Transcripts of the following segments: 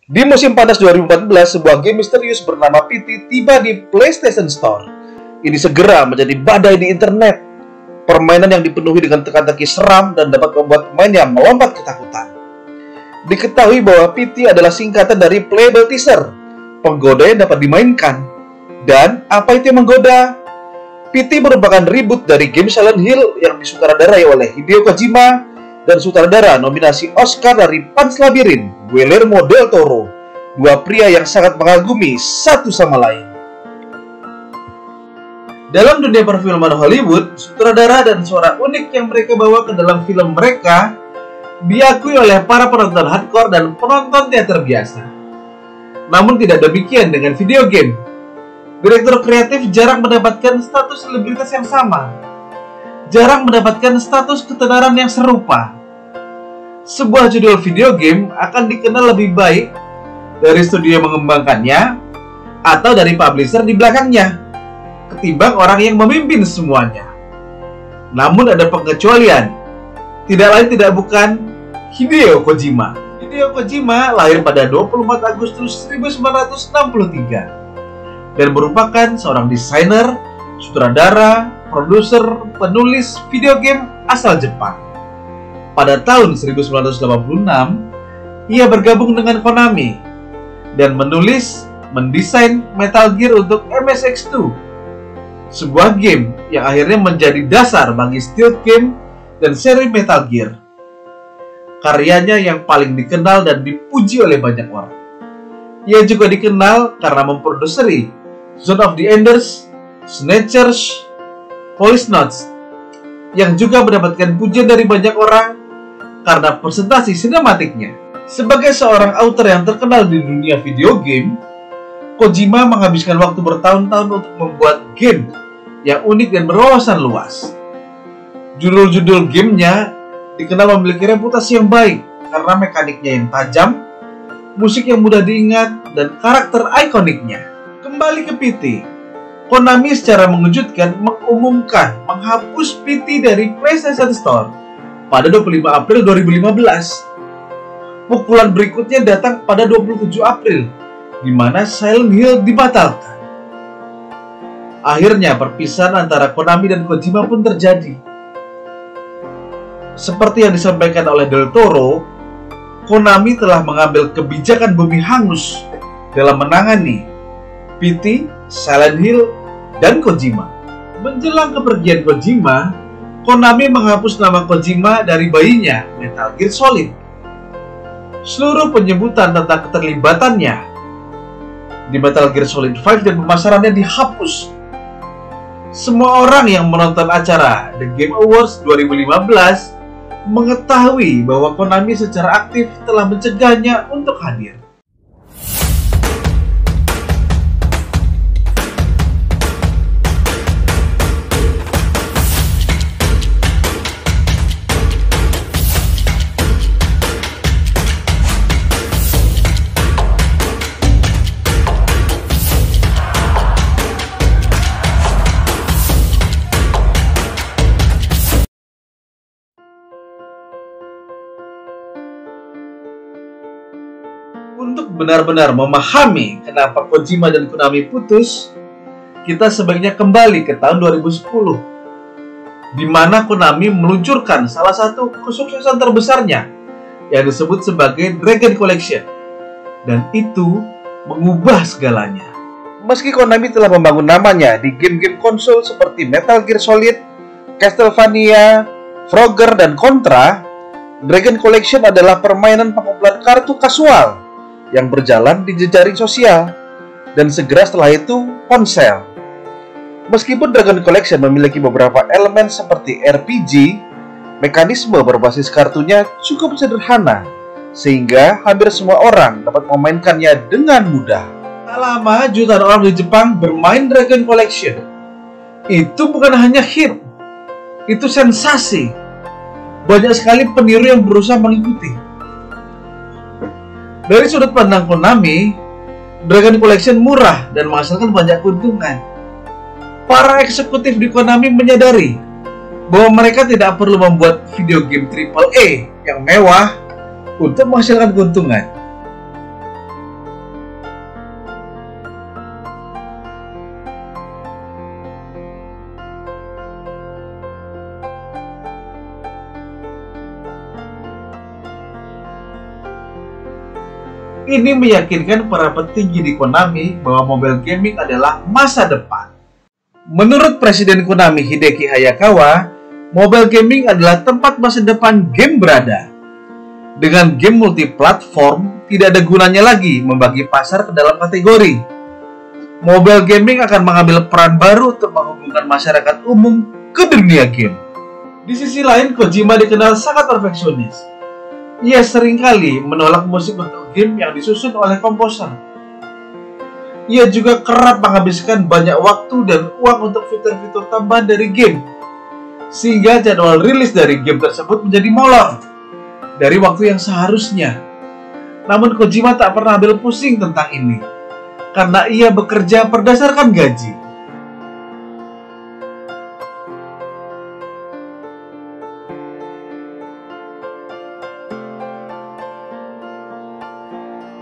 Di musim panas 2014, sebuah game misterius bernama PT tiba di PlayStation Store. Ini segera menjadi badai di internet. Permainan yang dipenuhi dengan teka-teki seram dan dapat membuat pemainnya melompat ketakutan. Diketahui bahwa PT adalah singkatan dari Playable Teaser, penggoda yang dapat dimainkan. Dan apa itu yang menggoda? PT merupakan reboot dari game Silent Hill yang disutradarai oleh Hideo Kojima dan sutradara nominasi Oscar dari Pan's Labyrinth, Guillermo del Toro, dua pria yang sangat mengagumi satu sama lain. Dalam dunia perfilman Hollywood, sutradara dan suara unik yang mereka bawa ke dalam film mereka diakui oleh para penonton hardcore dan penonton teater biasa. Namun tidak demikian dengan video game. Direktur kreatif jarang mendapatkan status selebritas yang sama, jarang mendapatkan status ketenaran yang serupa. Sebuah judul video game akan dikenal lebih baik dari studio yang mengembangkannya atau dari publisher di belakangnya ketimbang orang yang memimpin semuanya. Namun ada pengecualian, tidak lain tidak bukan Hideo Kojima. Hideo Kojima lahir pada 24 Agustus 1963 dan merupakan seorang desainer, sutradara, produser, penulis video game asal Jepang. Pada tahun 1986, ia bergabung dengan Konami dan menulis, mendesain Metal Gear untuk MSX2, sebuah game yang akhirnya menjadi dasar bagi Stealth Game dan seri Metal Gear. Karyanya yang paling dikenal dan dipuji oleh banyak orang. Ia juga dikenal karena memproduseri Zone of the Enders, Snatchers, Police Notes, yang juga mendapatkan pujian dari banyak orang karena presentasi sinematiknya. Sebagai seorang author yang terkenal di dunia video game, Kojima menghabiskan waktu bertahun-tahun untuk membuat game yang unik dan berwawasan luas. Judul-judul gamenya dikenal memiliki reputasi yang baik karena mekaniknya yang tajam, musik yang mudah diingat, dan karakter ikoniknya. Kembali ke PT, Konami secara mengejutkan mengumumkan menghapus PT dari PlayStation Store pada 25 April 2015. Pukulan berikutnya datang pada 27 April, di mana Silent Hill dibatalkan. Akhirnya perpisahan antara Konami dan Kojima pun terjadi. Seperti yang disampaikan oleh Del Toro, Konami telah mengambil kebijakan bumi hangus dalam menangani PT, Silent Hill, dan Kojima. Menjelang kepergian Kojima, Konami menghapus nama Kojima dari bayinya, Metal Gear Solid. Seluruh penyebutan tentang keterlibatannya di Metal Gear Solid 5 dan pemasarannya dihapus. Semua orang yang menonton acara The Game Awards 2015 mengetahui bahwa Konami secara aktif telah mencegahnya untuk hadir. Untuk benar-benar memahami kenapa Kojima dan Konami putus, kita sebaiknya kembali ke tahun 2010, di mana Konami meluncurkan salah satu kesuksesan terbesarnya yang disebut sebagai Dragon Collection, dan itu mengubah segalanya. Meski Konami telah membangun namanya di game-game konsol seperti Metal Gear Solid, Castlevania, Frogger, dan Contra, Dragon Collection adalah permainan pengumpulan kartu kasual yang berjalan di jejaring sosial, dan segera setelah itu ponsel. Meskipun Dragon Collection memiliki beberapa elemen seperti RPG, mekanisme berbasis kartunya cukup sederhana, sehingga hampir semua orang dapat memainkannya dengan mudah. Tak lama, jutaan orang di Jepang bermain Dragon Collection. Itu bukan hanya hit, itu sensasi. Banyak sekali peniru yang berusaha mengikuti. Dari sudut pandang Konami, Dragon Collection murah dan menghasilkan banyak keuntungan. Para eksekutif di Konami menyadari bahwa mereka tidak perlu membuat video game AAA yang mewah untuk menghasilkan keuntungan. Ini meyakinkan para petinggi di Konami bahwa mobile gaming adalah masa depan. Menurut Presiden Konami Hideki Hayakawa, mobile gaming adalah tempat masa depan game berada. Dengan game multiplatform, tidak ada gunanya lagi membagi pasar ke dalam kategori. Mobile gaming akan mengambil peran baru untuk menghubungkan masyarakat umum ke dunia game. Di sisi lain, Kojima dikenal sangat perfeksionis. Ia seringkali menolak musik untuk game yang disusun oleh komposer. Ia juga kerap menghabiskan banyak waktu dan uang untuk fitur-fitur tambahan dari game, sehingga jadwal rilis dari game tersebut menjadi molor dari waktu yang seharusnya. Namun Kojima tak pernah ambil pusing tentang ini, karena ia bekerja berdasarkan gaji.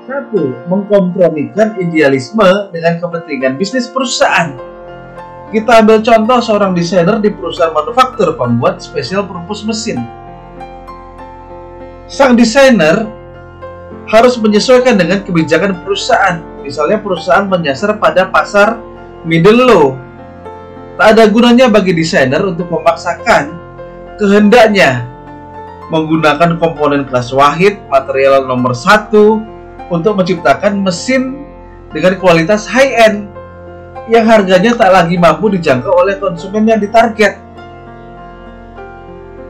Satu, mengkompromikan idealisme dengan kepentingan bisnis perusahaan. Kita ambil contoh seorang desainer di perusahaan manufaktur pembuat special purpose mesin. Sang desainer harus menyesuaikan dengan kebijakan perusahaan. Misalnya perusahaan menyasar pada pasar middle low. Tak ada gunanya bagi desainer untuk memaksakan kehendaknya menggunakan komponen kelas wahid, material nomor 1 untuk menciptakan mesin dengan kualitas high-end yang harganya tak lagi mampu dijangkau oleh konsumen yang ditarget.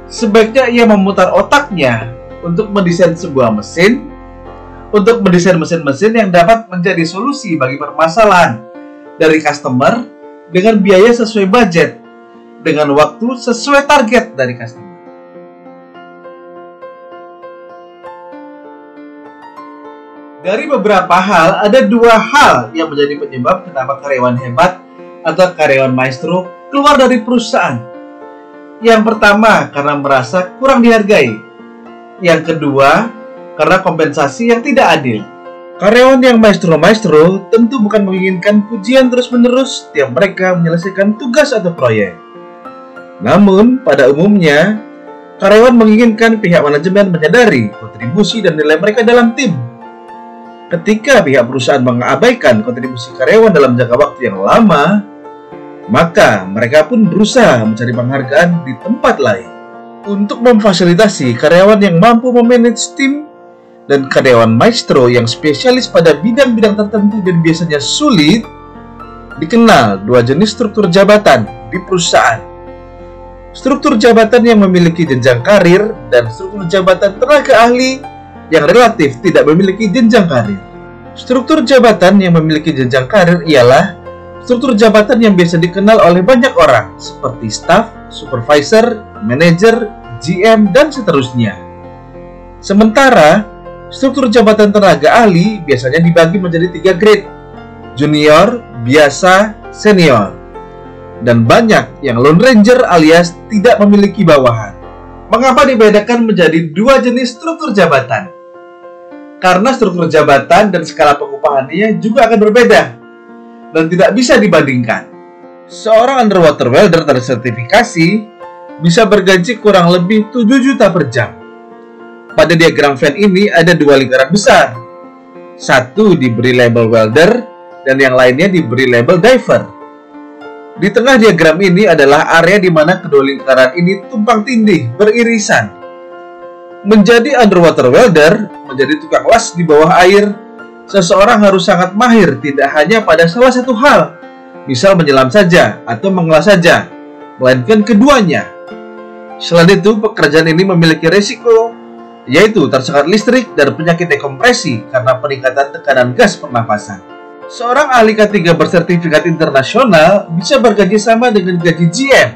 Sebaiknya ia memutar otaknya untuk mendesain sebuah mesin, untuk mendesain mesin-mesin yang dapat menjadi solusi bagi permasalahan dari customer dengan biaya sesuai budget, dengan waktu sesuai target dari customer. Dari beberapa hal, ada 2 hal yang menjadi penyebab kenapa karyawan hebat atau karyawan maestro keluar dari perusahaan. Yang pertama, karena merasa kurang dihargai. Yang kedua, karena kompensasi yang tidak adil. Karyawan yang maestro-maestro tentu bukan menginginkan pujian terus-menerus setiap mereka menyelesaikan tugas atau proyek. Namun, pada umumnya, karyawan menginginkan pihak manajemen menyadari kontribusi dan nilai mereka dalam tim. Ketika pihak perusahaan mengabaikan kontribusi karyawan dalam jangka waktu yang lama, maka mereka pun berusaha mencari penghargaan di tempat lain. Untuk memfasilitasi karyawan yang mampu memanage tim dan karyawan maestro yang spesialis pada bidang-bidang tertentu dan biasanya sulit, dikenal 2 jenis struktur jabatan di perusahaan. Struktur jabatan yang memiliki jenjang karir dan struktur jabatan tenaga ahli yang relatif tidak memiliki jenjang karir. Struktur jabatan yang memiliki jenjang karir ialah struktur jabatan yang biasa dikenal oleh banyak orang, seperti staff, supervisor, manager, GM, dan seterusnya. Sementara, struktur jabatan tenaga ahli biasanya dibagi menjadi 3 grade: junior, biasa, senior. Dan banyak yang lone ranger alias tidak memiliki bawahan. Mengapa dibedakan menjadi 2 jenis struktur jabatan? Karena struktur jabatan dan skala pengupahannya juga akan berbeda dan tidak bisa dibandingkan. Seorang underwater welder tersertifikasi bisa bergaji kurang lebih 7 juta per jam. Pada diagram Venn ini ada 2 lingkaran besar. Satu diberi label welder dan yang lainnya diberi label diver. Di tengah diagram ini adalah area di mana kedua lingkaran ini tumpang tindih, beririsan. Menjadi underwater welder, menjadi tukang las di bawah air, seseorang harus sangat mahir tidak hanya pada salah satu hal, misal menyelam saja atau mengelas saja, melainkan keduanya. Selain itu, pekerjaan ini memiliki resiko, yaitu tersengat listrik dan penyakit dekompresi karena peningkatan tekanan gas pernapasan. Seorang ahli K3 bersertifikat internasional bisa bergaji sama dengan gaji GM,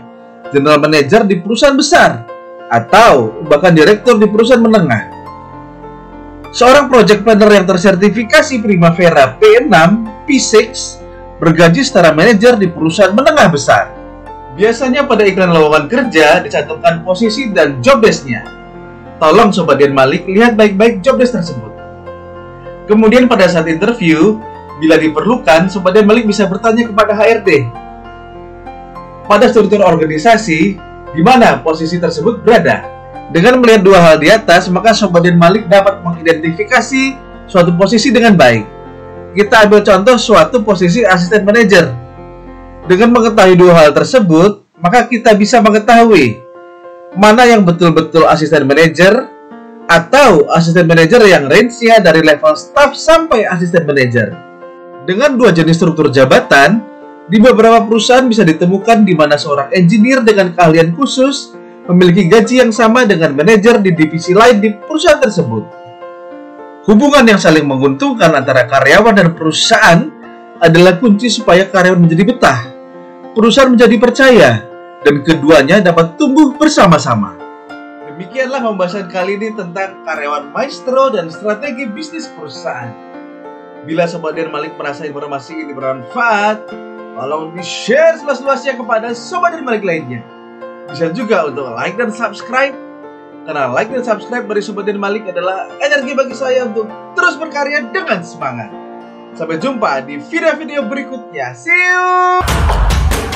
General Manager di perusahaan besar, atau bahkan direktur di perusahaan menengah. Seorang project planner yang tersertifikasi Primavera P6, P6 bergaji setara manajer di perusahaan menengah besar. Biasanya pada iklan lowongan kerja dicantumkan posisi dan job desk-nya. Tolong Sobat Dian Malik lihat baik-baik job desk tersebut. Kemudian pada saat interview, bila diperlukan, Sobat Dian Malik bisa bertanya kepada HRD. Pada struktur organisasi, di mana posisi tersebut berada. Dengan melihat 2 hal di atas, maka Sobat Dian Malik dapat mengidentifikasi suatu posisi dengan baik. Kita ambil contoh suatu posisi asisten manajer. Dengan mengetahui dua hal tersebut, maka kita bisa mengetahui mana yang betul-betul asisten manajer atau asisten manajer yang range-nya dari level staff sampai asisten manajer. Dengan dua jenis struktur jabatan, di beberapa perusahaan bisa ditemukan di mana seorang engineer dengan keahlian khusus memiliki gaji yang sama dengan manajer di divisi lain di perusahaan tersebut. Hubungan yang saling menguntungkan antara karyawan dan perusahaan adalah kunci supaya karyawan menjadi betah, perusahaan menjadi percaya, dan keduanya dapat tumbuh bersama-sama. Demikianlah pembahasan kali ini tentang karyawan maestro dan strategi bisnis perusahaan. Bila Sobat Den Malik merasa informasi ini bermanfaat, tolong di-share seluas-luasnya kepada Sobat Den Malik lainnya. Bisa juga untuk like dan subscribe, karena like dan subscribe dari Sobat Den Malik adalah energi bagi saya untuk terus berkarya dengan semangat. Sampai jumpa di video-video berikutnya. See you!